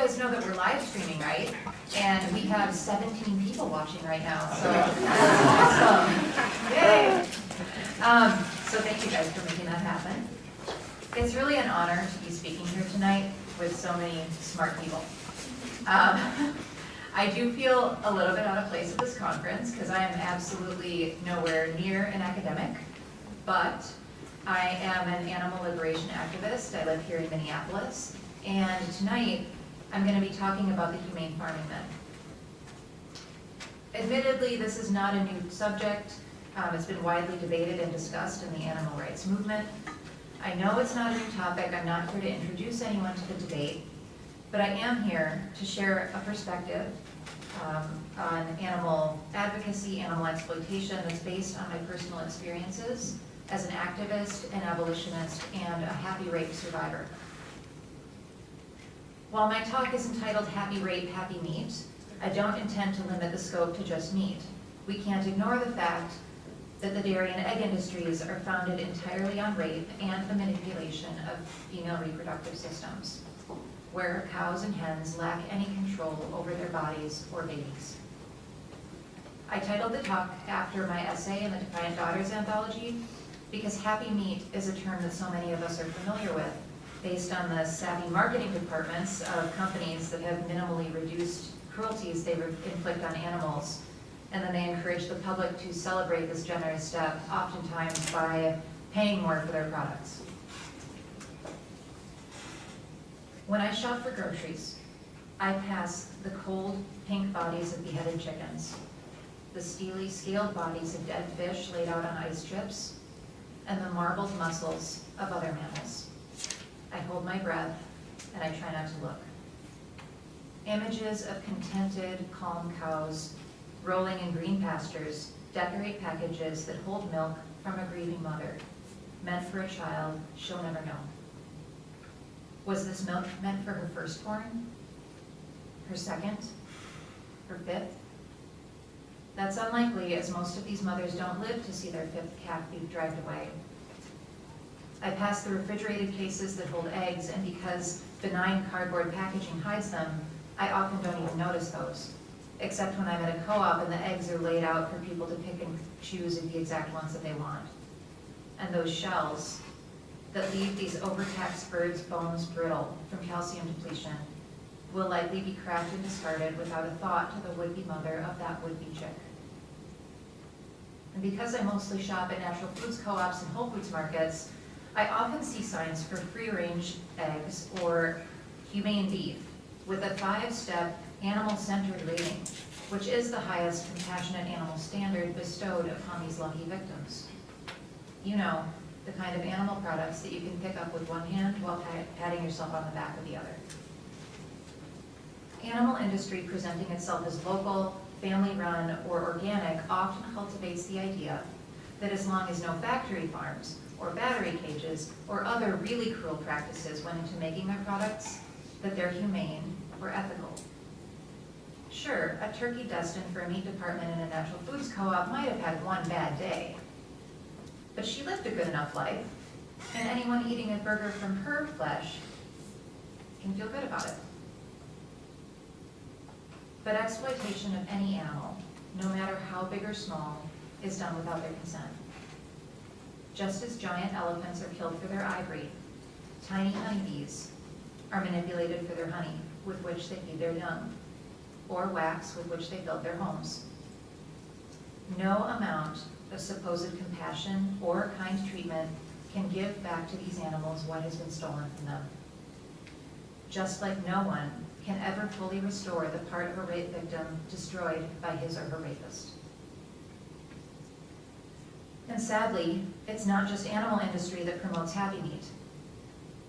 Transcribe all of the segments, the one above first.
guys know that we're live streaming, right? And we have 17 people watching right now, so that's awesome. Yay! So thank you guys for making that happen. It's really an honor to be speaking here tonight with so many smart people. I do feel a little bit out of place at this conference because I am absolutely nowhere near an academic, but I am an animal liberation activist. I live here in Minneapolis, and tonight I'm going to be talking about the humane farming myth. Admittedly, this is not a new subject. It's been widely debated and discussed in the animal rights movement. I know it's not a new topic. I'm not here to introduce anyone to the debate, but I am here to share a perspective on animal advocacy, animal exploitation that's based on my personal experiences as an activist, an abolitionist, and a happy rape survivor. While my talk is entitled Happy Rape, Happy Meat, I don't intend to limit the scope to just meat. We can't ignore the fact that the dairy and egg industries are founded entirely on rape and the manipulation of female reproductive systems, where cows and hens lack any control over their bodies or babies. I titled the talk after my essay in the Defiant Daughters anthology because happy meat is a term that so many of us are familiar with, based on the savvy marketing departments of companies that have minimally reduced cruelties they inflict on animals, and then they encourage the public to celebrate this generous step, oftentimes by paying more for their products. When I shop for groceries, I pass the cold, pink bodies of beheaded chickens, the steely, scaled bodies of dead fish laid out on ice chips, and the marbled muscles of other mammals. I hold my breath, and I try not to look. Images of contented, calm cows rolling in green pastures decorate packages that hold milk from a grieving mother, meant for a child she'll never know. Was this milk meant for her firstborn? Her second? Her fifth? That's unlikely, as most of these mothers don't live to see their fifth calf be dragged away. I pass the refrigerated cases that hold eggs, and because benign cardboard packaging hides them, I often don't even notice those, except when I'm at a co-op and the eggs are laid out for people to pick and choose the exact ones that they want. And those shells that leave these overtaxed birds' bones brittle from calcium depletion will likely be cracked and discarded without a thought to the would-be mother of that would-be chick. And because I mostly shop at natural foods co-ops and Whole Foods markets, I often see signs for free-range eggs or humane beef with a 5-step animal-centered rating, which is the highest compassionate animal standard bestowed upon these lucky victims. You know, the kind of animal products that you can pick up with one hand while patting yourself on the back with the other. Animal industry presenting itself as local, family-run, or organic often cultivates the idea that as long as no factory farms or battery cages or other really cruel practices went into making their products, that they're humane or ethical. Sure, a turkey destined for a meat department in a natural foods co-op might have had one bad day, but she lived a good enough life, and anyone eating a burger from her flesh can feel good about it. But exploitation of any animal, no matter how big or small, is done without their consent. Just as giant elephants are killed for their ivory, tiny honeybees are manipulated for their honey, with which they feed their young, or wax with which they build their homes. No amount of supposed compassion or kind treatment can give back to these animals what has been stolen from them. Just like no one can ever fully restore the part of a rape victim destroyed by his or her rapist. And sadly, it's not just animal industry that promotes happy meat.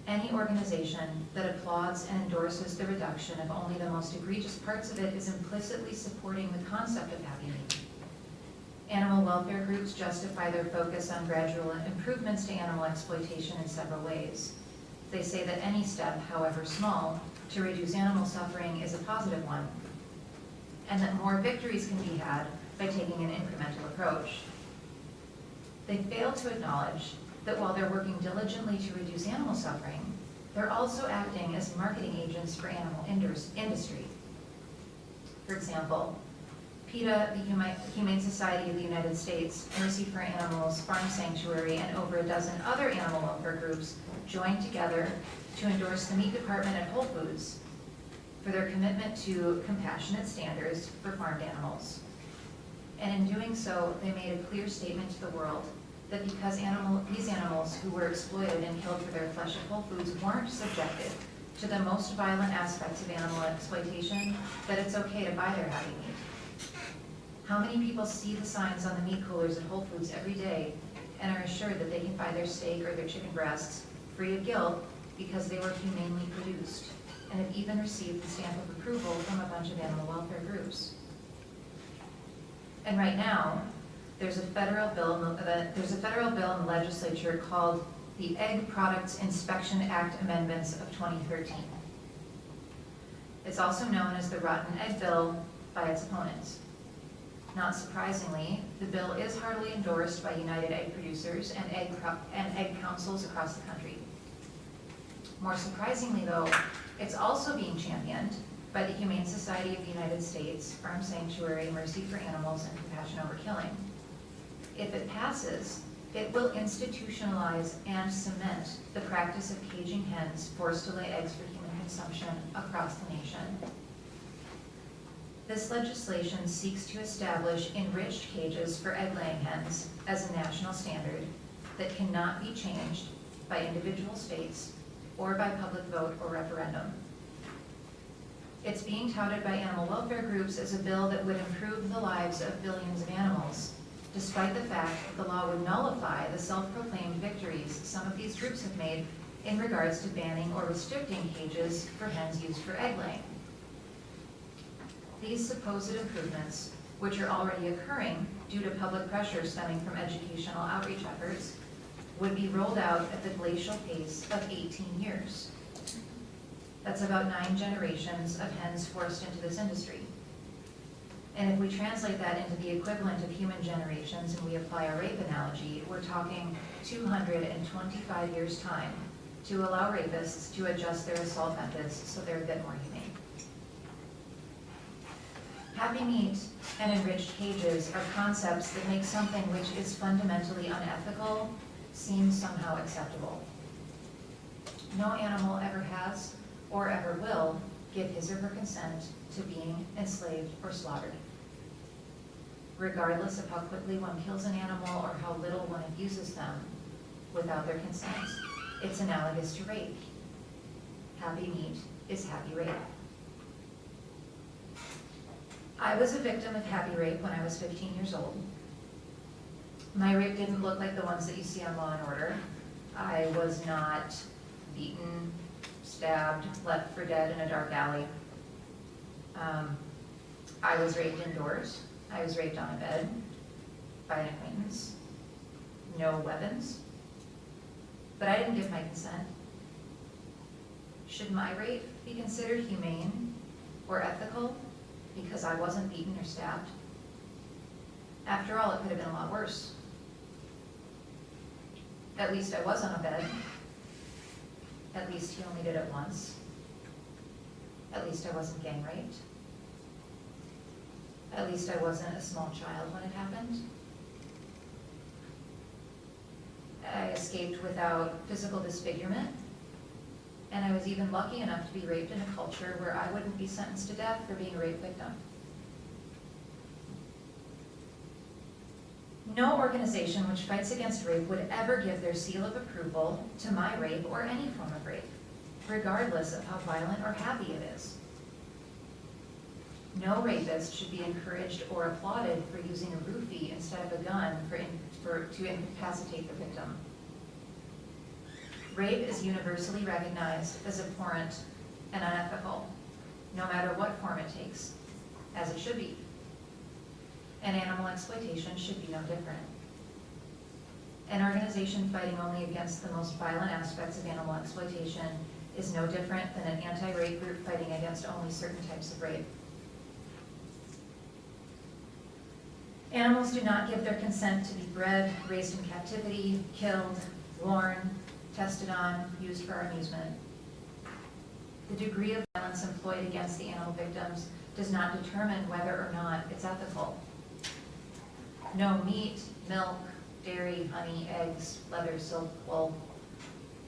Any organization that applauds and endorses the reduction of only the most egregious parts of it is implicitly supporting the concept of happy meat. Animal welfare groups justify their focus on gradual improvements to animal exploitation in several ways. They say that any step, however small, to reduce animal suffering is a positive one, and that more victories can be had by taking an incremental approach. They fail to acknowledge that while they're working diligently to reduce animal suffering, they're also acting as marketing agents for animal industry. For example, PETA, the Humane Society of the United States, Mercy for Animals, Farm Sanctuary, and over a dozen other animal welfare groups joined together to endorse the meat department at Whole Foods for their commitment to compassionate standards for farmed animals. And in doing so, they made a clear statement to the world that because these animals who were exploited and killed for their flesh at Whole Foods weren't subjected to the most violent aspects of animal exploitation, that it's okay to buy their happy meat. How many people see the signs on the meat coolers at Whole Foods every day and are assured that they can buy their steak or their chicken breasts free of guilt because they were humanely produced, and have even received the stamp of approval from a bunch of animal welfare groups? And right now, there's a federal bill in the legislature called the Egg Products Inspection Act Amendments of 2013. It's also known as the Rotten Egg Bill by its opponents. Not surprisingly, the bill is heartily endorsed by United Egg Producers and egg councils across the country. More surprisingly though, it's also being championed by the Humane Society of the United States, Farm Sanctuary, Mercy for Animals, and Compassion Over Killing. If it passes, it will institutionalize and cement the practice of caging hens forced to lay eggs for human consumption across the nation. This legislation seeks to establish enriched cages for egg-laying hens as a national standard that cannot be changed by individual states or by public vote or referendum. It's being touted by animal welfare groups as a bill that would improve the lives of billions of animals, despite the fact that the law would nullify the self-proclaimed victories some of these groups have made in regards to banning or restricting cages for hens used for egg laying. These supposed improvements, which are already occurring due to public pressure stemming from educational outreach efforts, would be rolled out at the glacial pace of 18 years. That's about 9 generations of hens forced into this industry. And if we translate that into the equivalent of human generations and we apply a rape analogy, we're talking 225 years' time to allow rapists to adjust their assault methods so they're a bit more humane. Happy meat and enriched cages are concepts that make something which is fundamentally unethical seem somehow acceptable. No animal ever has or ever will give his or her consent to being enslaved or slaughtered. Regardless of how quickly one kills an animal or how little one abuses them without their consent, it's analogous to rape. Happy meat is happy rape. I was a victim of happy rape when I was 15 years old. My rape didn't look like the ones that you see on Law & Order. I was not beaten, stabbed, left for dead in a dark alley. I was raped indoors. I was raped on a bed by an acquaintance. No weapons. But I didn't give my consent. Should my rape be considered humane or ethical because I wasn't beaten or stabbed? After all, it could have been a lot worse. At least I was on a bed. At least he only did it once. At least I wasn't gang raped. At least I wasn't a small child when it happened. I escaped without physical disfigurement. And I was even lucky enough to be raped in a culture where I wouldn't be sentenced to death for being a rape victim. No organization which fights against rape would ever give their seal of approval to my rape or any form of rape, regardless of how violent or happy it is. No rapist should be encouraged or applauded for using a roofie instead of a gun to incapacitate the victim. Rape is universally recognized as abhorrent and unethical, no matter what form it takes, as it should be. And animal exploitation should be no different. An organization fighting only against the most violent aspects of animal exploitation is no different than an anti-rape group fighting against only certain types of rape. Animals do not give their consent to be bred, raised in captivity, killed, worn, tested on, used for our amusement. The degree of violence employed against the animal victims does not determine whether or not it's ethical. No meat, milk, dairy, honey, eggs, leather, silk, wool,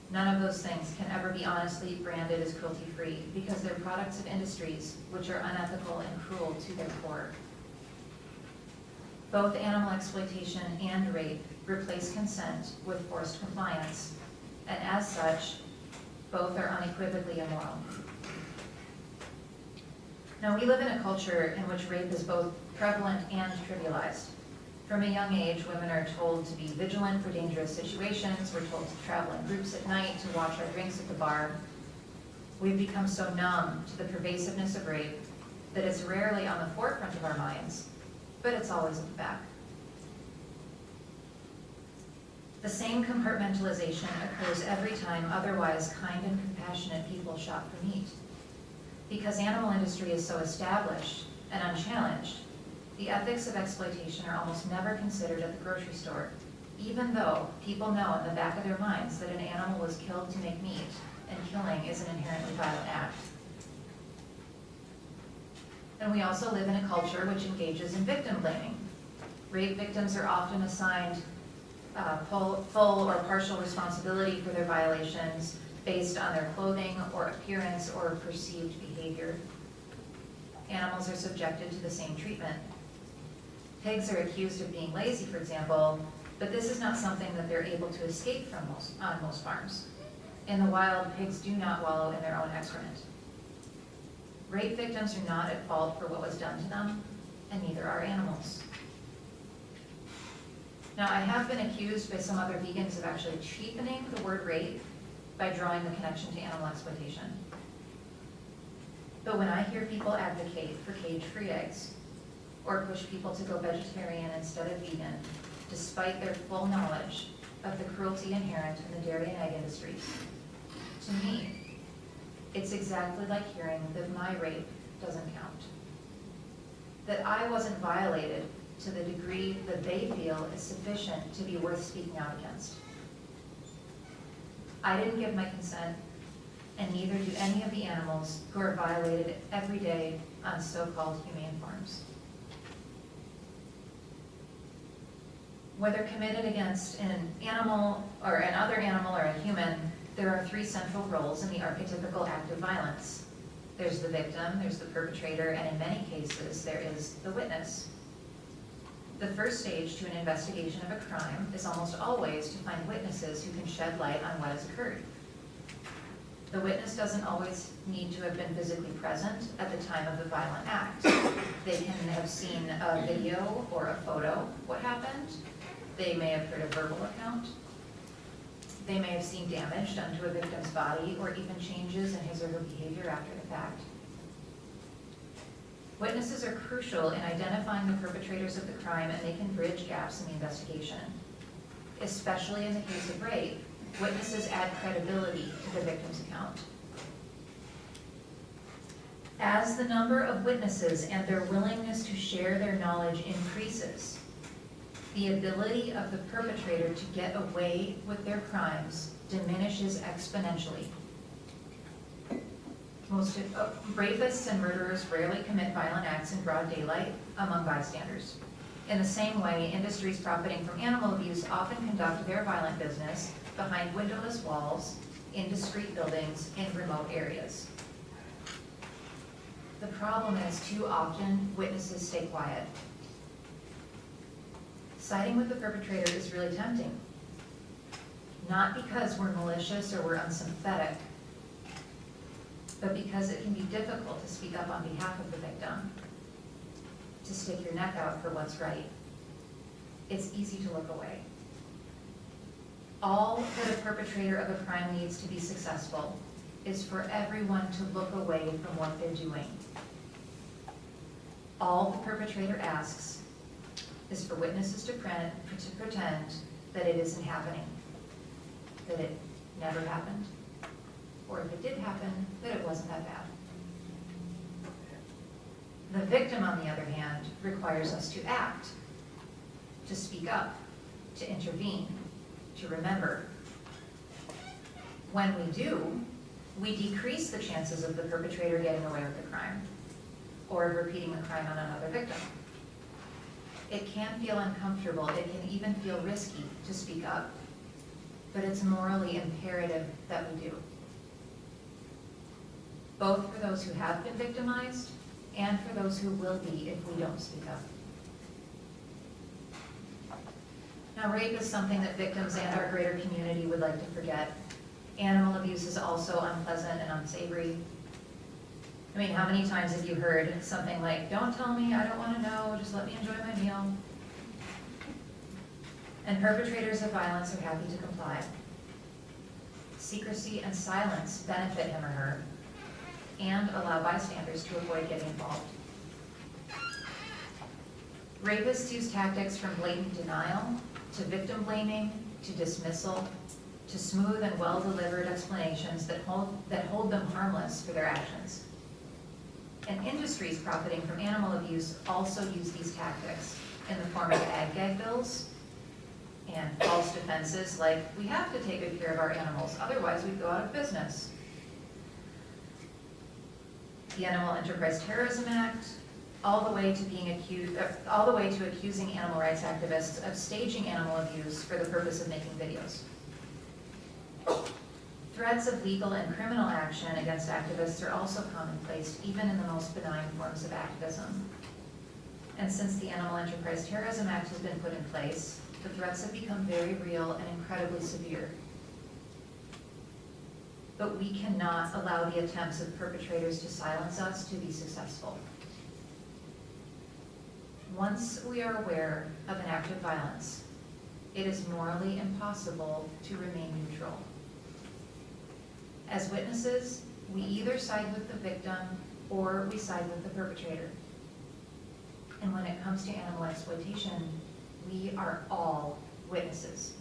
none of those things can ever be honestly branded as cruelty-free because they're products of industries which are unethical and cruel to their core. Both animal exploitation and rape replace consent with forced compliance, and as such, both are unequivocally immoral. Now, we live in a culture in which rape is both prevalent and trivialized. From a young age, women are told to be vigilant for dangerous situations. We're told to travel in groups at night, to watch our drinks at the bar. We've become so numb to the pervasiveness of rape that it's rarely on the forefront of our minds, but it's always at the back. The same compartmentalization occurs every time otherwise kind and compassionate people shop for meat. Because animal industry is so established and unchallenged, the ethics of exploitation are almost never considered at the grocery store, even though people know in the back of their minds that an animal was killed to make meat, and killing is an inherently violent act. And we also live in a culture which engages in victim blaming. Rape victims are often assigned full or partial responsibility for their violations based on their clothing or appearance or perceived behavior. Animals are subjected to the same treatment. Pigs are accused of being lazy, for example, but this is not something that they're able to escape from on most farms. In the wild, pigs do not wallow in their own excrement. Rape victims are not at fault for what was done to them, and neither are animals. Now, I have been accused by some other vegans of actually cheapening the word rape by drawing the connection to animal exploitation. But when I hear people advocate for cage-free eggs, or push people to go vegetarian instead of vegan, despite their full knowledge of the cruelty inherent in the dairy and egg industries, to me, it's exactly like hearing that my rape doesn't count. That I wasn't violated to the degree that they feel is sufficient to be worth speaking out against. I didn't give my consent, and neither do any of the animals who are violated every day on so-called humane farms. Whether committed against an animal or another animal or a human, there are three central roles in the archetypical act of violence. There's the victim, there's the perpetrator, and in many cases, there is the witness. The first stage to an investigation of a crime is almost always to find witnesses who can shed light on what has occurred. The witness doesn't always need to have been physically present at the time of the violent act. They can have seen a video or a photo of what happened. They may have heard a verbal account. They may have seen damage done to a victim's body or even changes in his or her behavior after the fact. Witnesses are crucial in identifying the perpetrators of the crime, and they can bridge gaps in the investigation. Especially in the case of rape, witnesses add credibility to the victim's account. As the number of witnesses and their willingness to share their knowledge increases, the ability of the perpetrator to get away with their crimes diminishes exponentially. Most rapists and murderers rarely commit violent acts in broad daylight among bystanders. In the same way, industries profiting from animal abuse often conduct their violent business behind windowless walls, in discreet buildings, in remote areas. The problem is, too often, witnesses stay quiet. Siding with the perpetrator is really tempting. Not because we're malicious or we're unsympathetic, but because it can be difficult to speak up on behalf of the victim, to stick your neck out for what's right. It's easy to look away. All that a perpetrator of a crime needs to be successful is for everyone to look away from what they're doing. All the perpetrator asks is for witnesses to pretend that it isn't happening, that it never happened, or if it did happen, that it wasn't that bad. The victim, on the other hand, requires us to act, to speak up, to intervene, to remember. When we do, we decrease the chances of the perpetrator getting away with the crime or of repeating the crime on another victim. It can feel uncomfortable, it can even feel risky to speak up, but it's morally imperative that we do. Both for those who have been victimized and for those who will be if we don't speak up. Now, rape is something that victims and our greater community would like to forget. Animal abuse is also unpleasant and unsavory. I mean, how many times have you heard something like, "Don't tell me, I don't want to know, just let me enjoy my meal"? And perpetrators of violence are happy to comply. Secrecy and silence benefit him or her and allow bystanders to avoid getting involved. Rapists use tactics from blatant denial to victim blaming to dismissal to smooth and well-delivered explanations that hold them harmless for their actions. And industries profiting from animal abuse also use these tactics in the form of ag gag bills and false defenses like, "We have to take good care of our animals, otherwise we'd go out of business." The Animal Enterprise Terrorism Act, all the way to accusing animal rights activists of staging animal abuse for the purpose of making videos. Threats of legal and criminal action against activists are also commonplace, even in the most benign forms of activism. And since the Animal Enterprise Terrorism Act has been put in place, the threats have become very real and incredibly severe. But we cannot allow the attempts of perpetrators to silence us to be successful. Once we are aware of an act of violence, it is morally impossible to remain neutral. As witnesses, we either side with the victim or we side with the perpetrator. And when it comes to animal exploitation, we are all witnesses.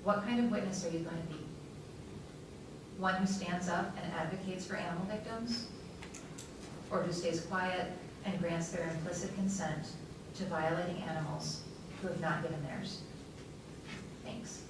What kind of witness are you going to be? One who stands up and advocates for animal victims? Or who stays quiet and grants their implicit consent to violating animals who have not given theirs? Thanks.